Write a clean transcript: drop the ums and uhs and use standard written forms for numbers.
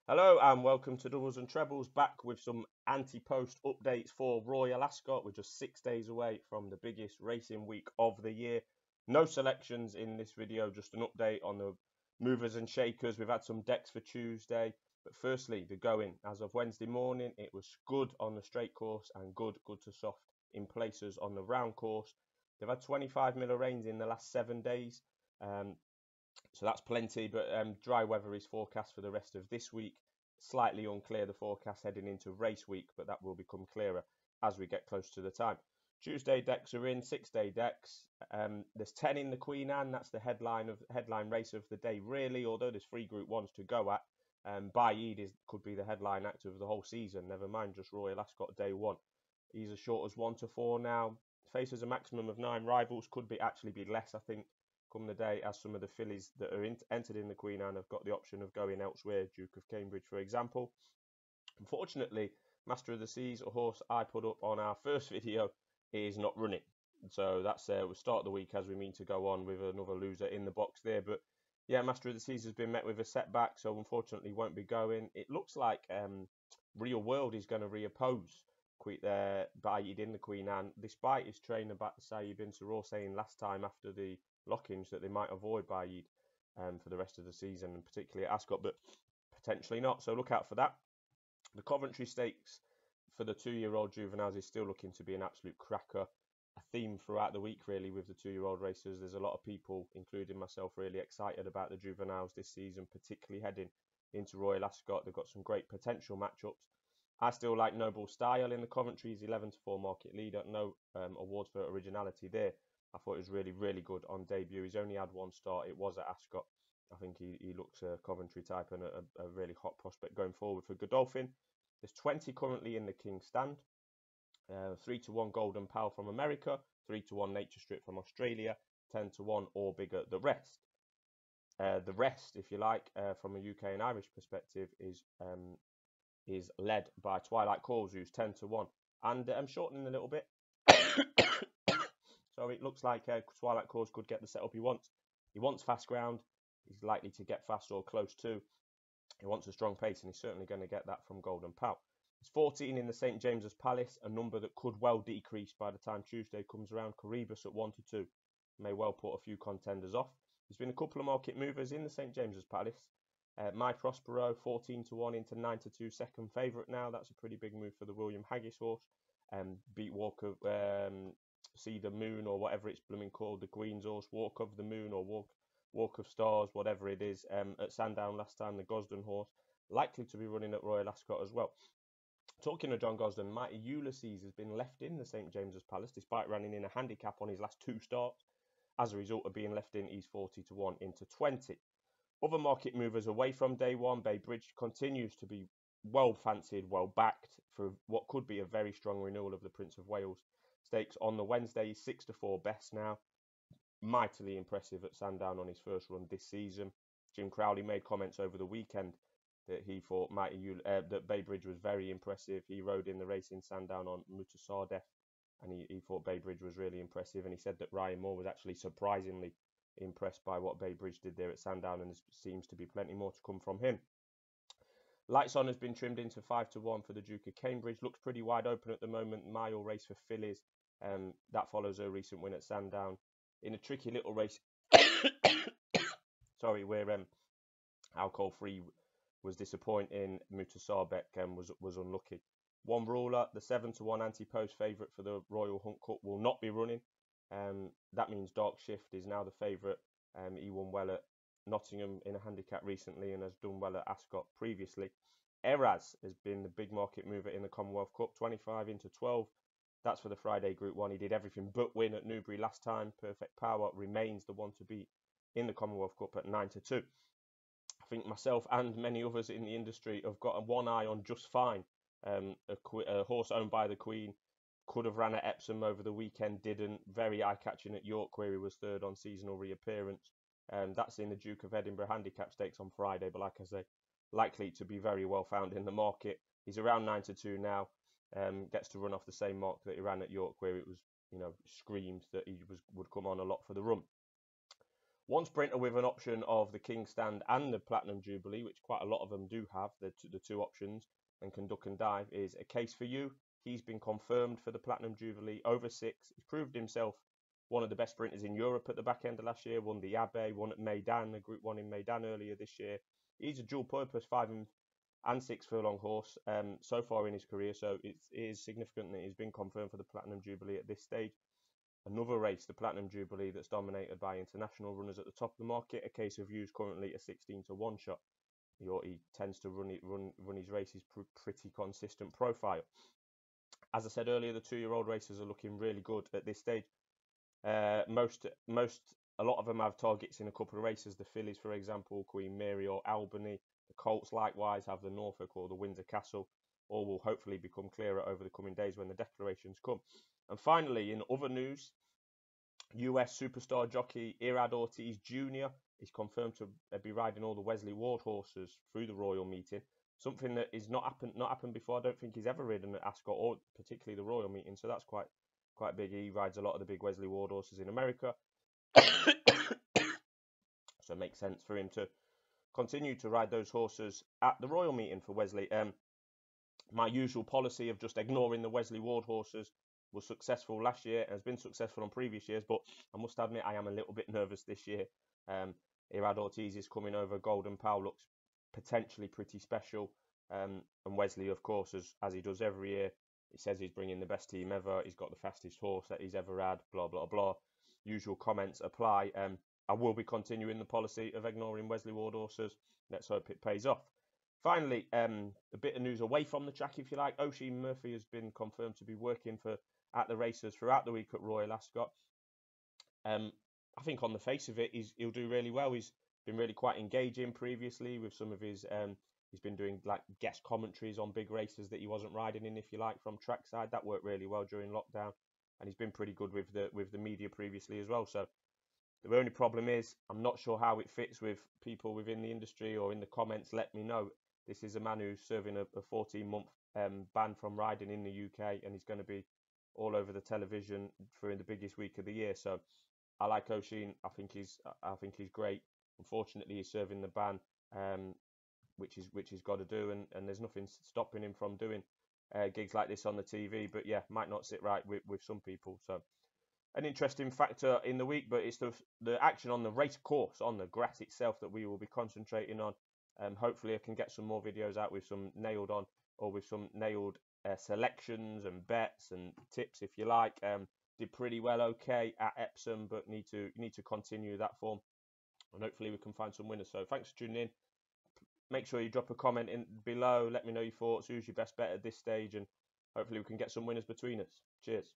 Hello and welcome to Doubles and Trebles, back with some anti-post updates for Royal Ascot. We're just 6 days away from the biggest racing week of the year. No selections in this video, just an update on the movers and shakers. We've had some decks for Tuesday, but firstly, the going. As of Wednesday morning, it was good on the straight course and good to soft in places on the round course. They've had 25 mil of rains in the last 7 days. So that's plenty, but dry weather is forecast for the rest of this week. Slightly unclear the forecast heading into race week, but that will become clearer as we get close to the time. Tuesday decks are in, 6-day decks. There's 10 in the Queen Anne. That's the headline race of the day, really. Although there's 3 Group 1s to go at. Baaeed could be the headline actor of the whole season. Never mind just Royal Ascot day 1. He's as short as 1 to 4 now. Faces a maximum of 9 rivals. Could be actually be less, I think, come the day, as some of the fillies that are entered in the Queen Anne have got the option of going elsewhere. Duke of Cambridge, for example. Unfortunately, Master of the Seas, a horse I put up on our first video, is not running. So that's we'll start the week as we mean to go on with another loser in the box there. But yeah, Master of the Seas has been met with a setback, so unfortunately won't be going. It looks like Real World is going to reoppose Baaeed in the Queen Anne, despite his trainer Saeed bin Saror saying last time after the lock-ins that they might avoid Baaeed for the rest of the season, and particularly at Ascot, but potentially not. So look out for that. The Coventry Stakes for the 2-year-old juveniles is still looking to be an absolute cracker. A theme throughout the week, really, with the 2-year-old racers. There's a lot of people, including myself, really excited about the juveniles this season, particularly heading into Royal Ascot. They've got some great potential matchups. I still like Noble Style in the Coventry. He's 11 to 4 market leader. No awards for originality there. I thought it was really good on debut. He's only had 1 start. It was at Ascot. I think he looks a Coventry type and a really hot prospect going forward for Godolphin. There's 20 currently in the King's Stand. 3 to 1 Golden Pal from America, 3 to 1 Nature Strip from Australia, 10 to 1 or bigger the rest. The rest, if you like, from a UK and Irish perspective, is led by Twilight Calls, who's 10 to 1. And I'm shortening a little bit. So it looks like Twilight Calls could get the setup he wants. He wants fast ground. He's likely to get fast or close to. He wants a strong pace, and he's certainly going to get that from Golden Pal. There's 14 in the St James's Palace, a number that could well decrease by the time Tuesday comes around. Caribus at 1 to 2 may well put a few contenders off. There's been a couple of market movers in the St James's Palace. My Prospero 14 to 1 into 9 to 2, second favourite now. That's a pretty big move for the William Haggis horse. Beat Walk of See the Moon, or whatever it's blooming called, the Queen's horse, Walk of the Moon or Walk of Stars, whatever it is, at Sandown last time, the Gosden horse, likely to be running at Royal Ascot as well. Talking of John Gosden, Mighty Ulysses has been left in the St James's Palace despite running in a handicap on his last 2 starts. As a result of being left in, he's 40 to 1 into 20. Other market movers away from day 1, Bay Bridge continues to be well fancied, well backed for what could be a very strong renewal of the Prince of Wales Stakes on the Wednesday. He's 6 to 4 best now. Mightily impressive at Sandown on his first run this season. Jim Crowley made comments over the weekend that he thought that Bay Bridge was very impressive. He rode in the race in Sandown on Mutasadef, and he thought Bay Bridge was really impressive. And he said that Ryan Moore was actually surprisingly impressed by what Bay Bridge did there at Sandown, and there seems to be plenty more to come from him. Lights On has been trimmed into 5 to 1 for the Duke of Cambridge. Looks pretty wide open at the moment. Mile race for fillies. That follows a recent win at Sandown in a tricky little race. Sorry, where alcohol free was disappointing. Mutasabek was unlucky. One ruler, the 7 to 1 anti-post favourite for the Royal Hunt Cup, will not be running. That means Dark Shift is now the favourite. He won well at Nottingham in a handicap recently and has done well at Ascot previously. Eraz has been the big market mover in the Commonwealth Cup, 25 into 12. That's for the Friday Group 1. He did everything but win at Newbury last time. Perfect Power remains the one to beat in the Commonwealth Cup at 9 to 2. I think myself and many others in the industry have got one eye on Just Fine, a horse owned by the Queen. Could have ran at Epsom over the weekend, didn't. Very eye-catching at York, where he was third on seasonal reappearance. That's in the Duke of Edinburgh Handicap Stakes on Friday, but like I say, likely to be very well found in the market. He's around 9 to 2 now. Gets to run off the same mark that he ran at York, where it was, screamed that he would come on a lot for the run. One sprinter with an option of the King Stand and the Platinum Jubilee, which quite a lot of them do have, the two options, and can duck and dive, is A Case for You. He's been confirmed for the Platinum Jubilee over 6. He's proved himself one of the best sprinters in Europe at the back end of last year, won the Abbey, won at Meydan, the Group 1 in Meydan earlier this year. He's a dual-purpose 5 and 6 furlong horse so far in his career, so it is significant that he's been confirmed for the Platinum Jubilee at this stage. Another race, the Platinum Jubilee, that's dominated by international runners at the top of the market. A Case of You's currently a 16-1 shot. He tends to run his races pretty consistent profile. As I said earlier, the 2-year-old racers are looking really good at this stage. A lot of them have targets in a couple of races. The fillies, for example, Queen Mary or Albany. The colts likewise have the Norfolk or the Windsor Castle. All will hopefully become clearer over the coming days when the declarations come. And finally, in other news, US superstar jockey Irad Ortiz Jr. is confirmed to be riding all the Wesley Ward horses through the royal meeting. Something that is not happened before. I don't think he's ever ridden at Ascot or particularly the royal meeting. So that's quite big. He rides a lot of the big Wesley Ward horses in America. So it makes sense for him to continue to ride those horses at the royal meeting for Wesley. My usual policy of just ignoring the Wesley Ward horses was successful last year and has been successful on previous years, but I must admit I am a little bit nervous this year. Irad Ortiz is coming over. Golden Pal looks potentially pretty special, and Wesley, of course, as he does every year, he says he's bringing the best team ever. He's got the fastest horse that he's ever had. Blah blah blah. Usual comments apply. I will be continuing the policy of ignoring Wesley Ward horses. Let's hope it pays off. Finally, a bit of news away from the track, if you like. Oisin Murphy has been confirmed to be working at the races throughout the week at Royal Ascot. I think on the face of it, he'll do really well. He's been really quite engaging previously with some of his. He's been doing like guest commentaries on big races that he wasn't riding in, if you like, from trackside. That worked really well during lockdown, and he's been pretty good with the media previously as well. So the only problem is I'm not sure how it fits with people within the industry or in the comments. Let me know. This is a man who's serving a 14-month ban from riding in the UK, and he's going to be all over the television for the biggest week of the year. So I like Oisin. I think he's great. Unfortunately, he's serving the ban, which he's got to do, and there's nothing stopping him from doing gigs like this on the TV. But yeah, might not sit right with some people. So an interesting factor in the week, but it's the action on the race course, on the grass itself, that we will be concentrating on. Hopefully I can get some more videos out with some nailed on or with some nailed selections and bets and tips, if you like. Did pretty well okay at Epsom, but need to continue that form, and hopefully we can find some winners. So thanks for tuning in. Make sure you drop a comment in below. Let me know your thoughts. Who's your best bet at this stage, and hopefully we can get some winners between us. Cheers.